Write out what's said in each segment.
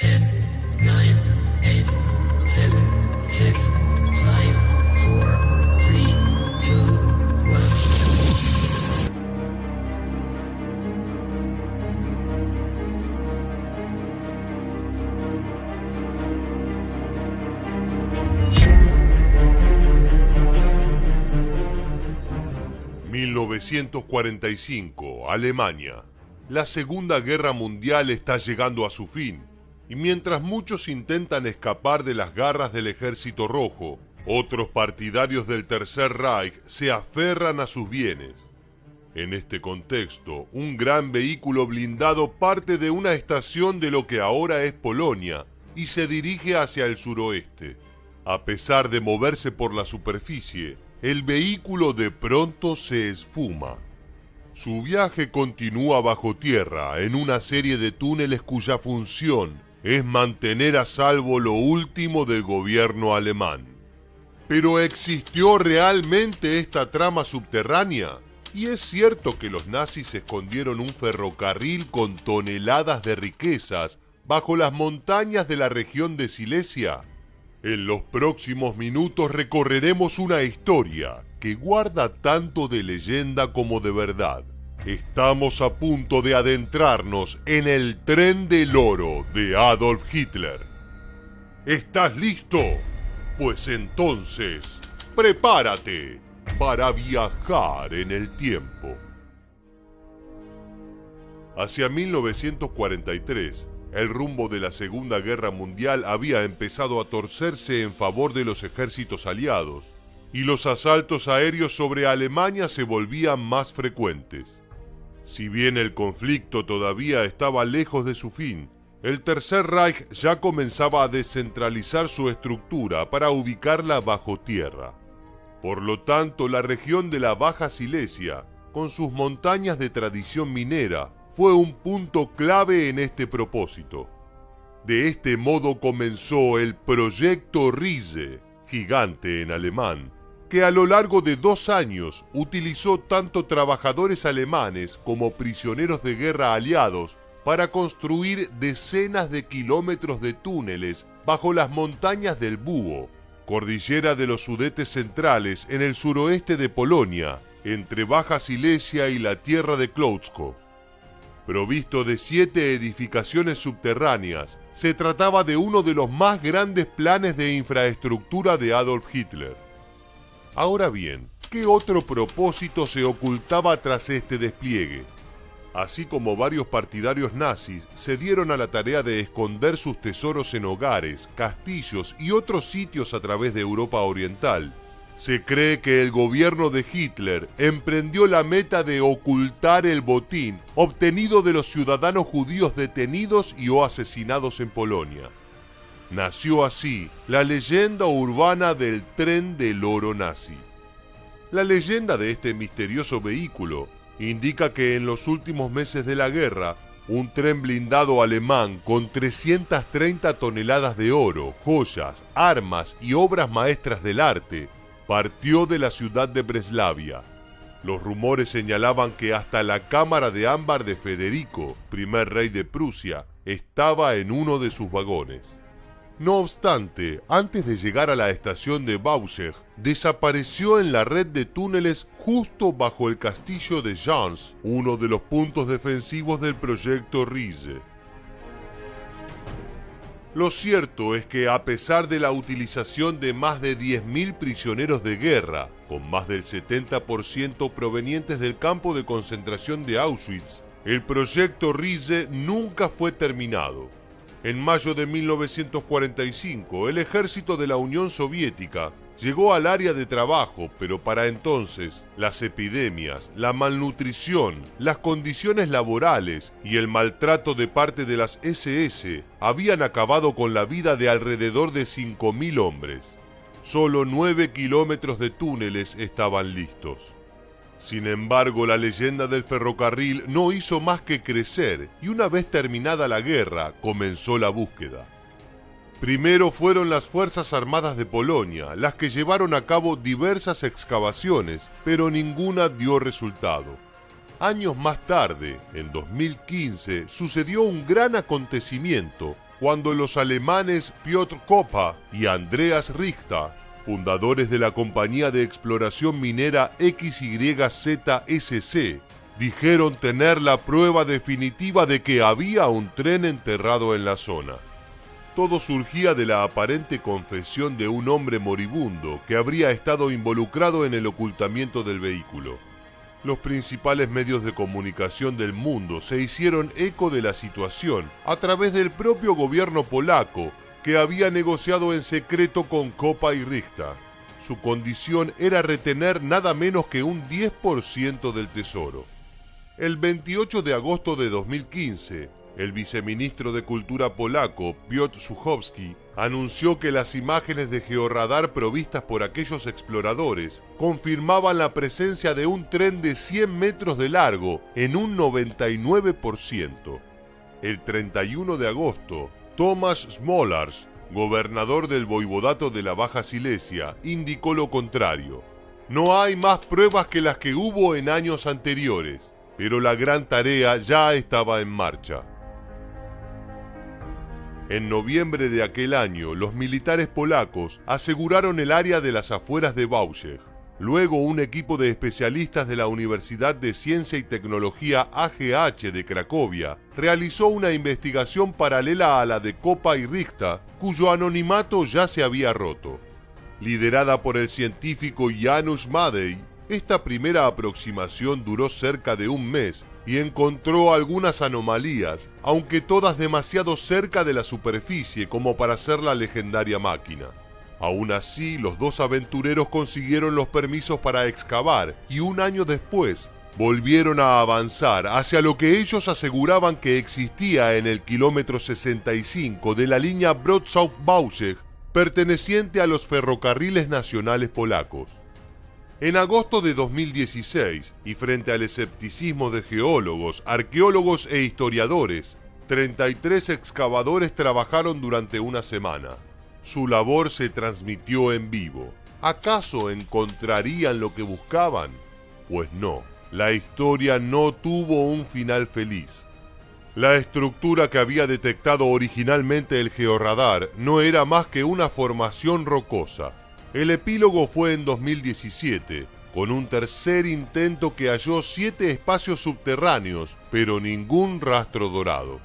10, 9, 8, 7, 6, 5, 4, 3, 2, 1. 1945, Alemania. La Segunda Guerra Mundial está llegando a su fin, y mientras muchos intentan escapar de las garras del Ejército Rojo, otros partidarios del Tercer Reich se aferran a sus bienes. En este contexto, un gran vehículo blindado parte de una estación de lo que ahora es Polonia y se dirige hacia el suroeste. A pesar de moverse por la superficie, el vehículo de pronto se esfuma. Su viaje continúa bajo tierra en una serie de túneles cuya función es mantener a salvo lo último del gobierno alemán. ¿Pero existió realmente esta trama subterránea? ¿Y es cierto que los nazis escondieron un ferrocarril con toneladas de riquezas bajo las montañas de la región de Silesia? En los próximos minutos recorreremos una historia que guarda tanto de leyenda como de verdad. Estamos a punto de adentrarnos en el tren del oro de Adolf Hitler. ¿Estás listo? Pues entonces, prepárate para viajar en el tiempo. Hacia 1943, el rumbo de la Segunda Guerra Mundial había empezado a torcerse en favor de los ejércitos aliados, y los asaltos aéreos sobre Alemania se volvían más frecuentes. Si bien el conflicto todavía estaba lejos de su fin, el Tercer Reich ya comenzaba a descentralizar su estructura para ubicarla bajo tierra. Por lo tanto, la región de la Baja Silesia, con sus montañas de tradición minera, fue un punto clave en este propósito. De este modo comenzó el Proyecto Riese, gigante en alemán, que a lo largo de 2 años utilizó tanto trabajadores alemanes como prisioneros de guerra aliados para construir decenas de kilómetros de túneles bajo las montañas del Búho, cordillera de los Sudetes centrales en el suroeste de Polonia, entre Baja Silesia y la tierra de Kłodzko. Provisto de 7 edificaciones subterráneas, se trataba de uno de los más grandes planes de infraestructura de Adolf Hitler. Ahora bien, ¿qué otro propósito se ocultaba tras este despliegue? Así como varios partidarios nazis se dieron a la tarea de esconder sus tesoros en hogares, castillos y otros sitios a través de Europa Oriental, se cree que el gobierno de Hitler emprendió la meta de ocultar el botín obtenido de los ciudadanos judíos detenidos y o asesinados en Polonia. Nació así la leyenda urbana del tren del oro nazi. La leyenda de este misterioso vehículo indica que en los últimos meses de la guerra, un tren blindado alemán con 330 toneladas de oro, joyas, armas y obras maestras del arte partió de la ciudad de Breslavia. Los rumores señalaban que hasta la cámara de ámbar de Federico, primer rey de Prusia, estaba en uno de sus vagones. No obstante, antes de llegar a la estación de Bauschech, desapareció en la red de túneles justo bajo el castillo de Jans, uno de los puntos defensivos del Proyecto Riese. Lo cierto es que a pesar de la utilización de más de 10.000 prisioneros de guerra, con más del 70% provenientes del campo de concentración de Auschwitz, el Proyecto Riese nunca fue terminado. En mayo de 1945, el ejército de la Unión Soviética llegó al área de trabajo, pero para entonces las epidemias, la malnutrición, las condiciones laborales y el maltrato de parte de las SS habían acabado con la vida de alrededor de 5.000 hombres. Solo 9 kilómetros de túneles estaban listos. Sin embargo, la leyenda del ferrocarril no hizo más que crecer y una vez terminada la guerra, comenzó la búsqueda. Primero fueron las Fuerzas Armadas de Polonia las que llevaron a cabo diversas excavaciones, pero ninguna dio resultado. Años más tarde, en 2015, sucedió un gran acontecimiento cuando los alemanes Piotr Koppa y Andreas Richter, fundadores de la compañía de exploración minera XYZSC, dijeron tener la prueba definitiva de que había un tren enterrado en la zona. Todo surgía de la aparente confesión de un hombre moribundo que habría estado involucrado en el ocultamiento del vehículo. Los principales medios de comunicación del mundo se hicieron eco de la situación a través del propio gobierno polaco, que había negociado en secreto con Koppa y Richter. Su condición era retener nada menos que un 10% del tesoro. El 28 de agosto de 2015, el viceministro de Cultura polaco, Piotr Suchowski, anunció que las imágenes de georradar provistas por aquellos exploradores confirmaban la presencia de un tren de 100 metros de largo en un 99%. El 31 de agosto, Tomasz Smolarz, gobernador del voivodato de la Baja Silesia, indicó lo contrario. No hay más pruebas que las que hubo en años anteriores, pero la gran tarea ya estaba en marcha. En noviembre de aquel año, los militares polacos aseguraron el área de las afueras de Wałbrzych. Luego, un equipo de especialistas de la Universidad de Ciencia y Tecnología AGH de Cracovia realizó una investigación paralela a la de Koppa y Richter, cuyo anonimato ya se había roto. Liderada por el científico Janusz Madej, esta primera aproximación duró cerca de un mes y encontró algunas anomalías, aunque todas demasiado cerca de la superficie como para ser la legendaria máquina. Aún así, los dos aventureros consiguieron los permisos para excavar y un año después volvieron a avanzar hacia lo que ellos aseguraban que existía en el kilómetro 65 de la línea Wrocław-Wałbrzych, perteneciente a los ferrocarriles nacionales polacos. En agosto de 2016, y frente al escepticismo de geólogos, arqueólogos e historiadores, 33 excavadores trabajaron durante una semana. Su labor se transmitió en vivo. ¿Acaso encontrarían lo que buscaban? Pues no, la historia no tuvo un final feliz. La estructura que había detectado originalmente el georradar no era más que una formación rocosa. El epílogo fue en 2017, con un tercer intento que halló 7 espacios subterráneos, pero ningún rastro dorado.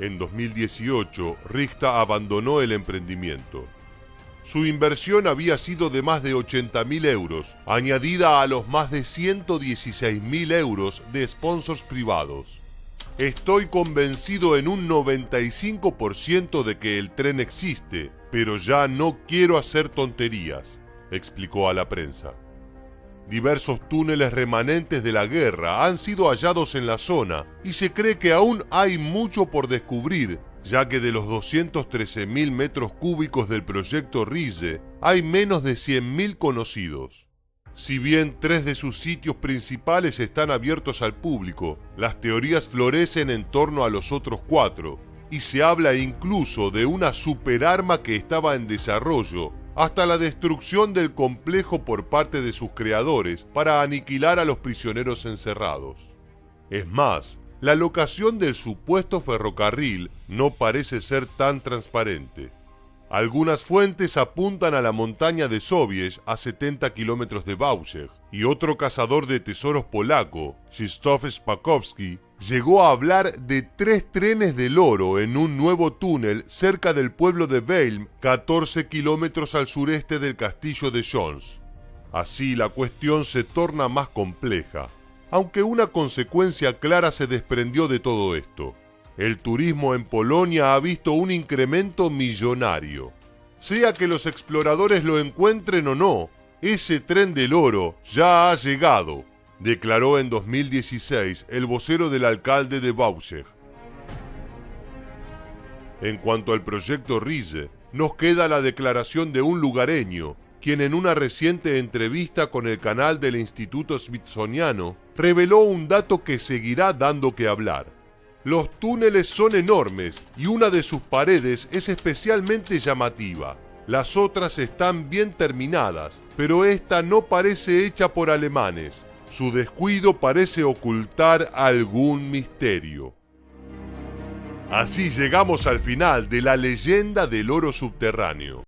En 2018, Richter abandonó el emprendimiento. Su inversión había sido de más de 80.000 euros, añadida a los más de 116.000 euros de sponsors privados. Estoy convencido en un 95% de que el tren existe, pero ya no quiero hacer tonterías, explicó a la prensa. Diversos túneles remanentes de la guerra han sido hallados en la zona y se cree que aún hay mucho por descubrir, ya que de los 213.000 metros cúbicos del proyecto RISE hay menos de 100.000 conocidos. Si bien 3 de sus sitios principales están abiertos al público, las teorías florecen en torno a los otros 4, y se habla incluso de una superarma que estaba en desarrollo, hasta la destrucción del complejo por parte de sus creadores para aniquilar a los prisioneros encerrados. Es más, la locación del supuesto ferrocarril no parece ser tan transparente. Algunas fuentes apuntan a la montaña de Sowiec, a 70 kilómetros de Wałbrzych, y otro cazador de tesoros polaco, Krzysztof Spakowski, llegó a hablar de 3 trenes del oro en un nuevo túnel cerca del pueblo de Weilm, 14 kilómetros al sureste del castillo de Jones. Así la cuestión se torna más compleja, aunque una consecuencia clara se desprendió de todo esto. El turismo en Polonia ha visto un incremento millonario. Sea que los exploradores lo encuentren o no, ese tren del oro ya ha llegado, declaró en 2016 el vocero del alcalde de Wałbrzych. En cuanto al proyecto RISE, nos queda la declaración de un lugareño, quien en una reciente entrevista con el canal del Instituto Smithsoniano reveló un dato que seguirá dando que hablar. Los túneles son enormes y una de sus paredes es especialmente llamativa. Las otras están bien terminadas, pero esta no parece hecha por alemanes. Su descuido parece ocultar algún misterio. Así llegamos al final de la leyenda del oro subterráneo.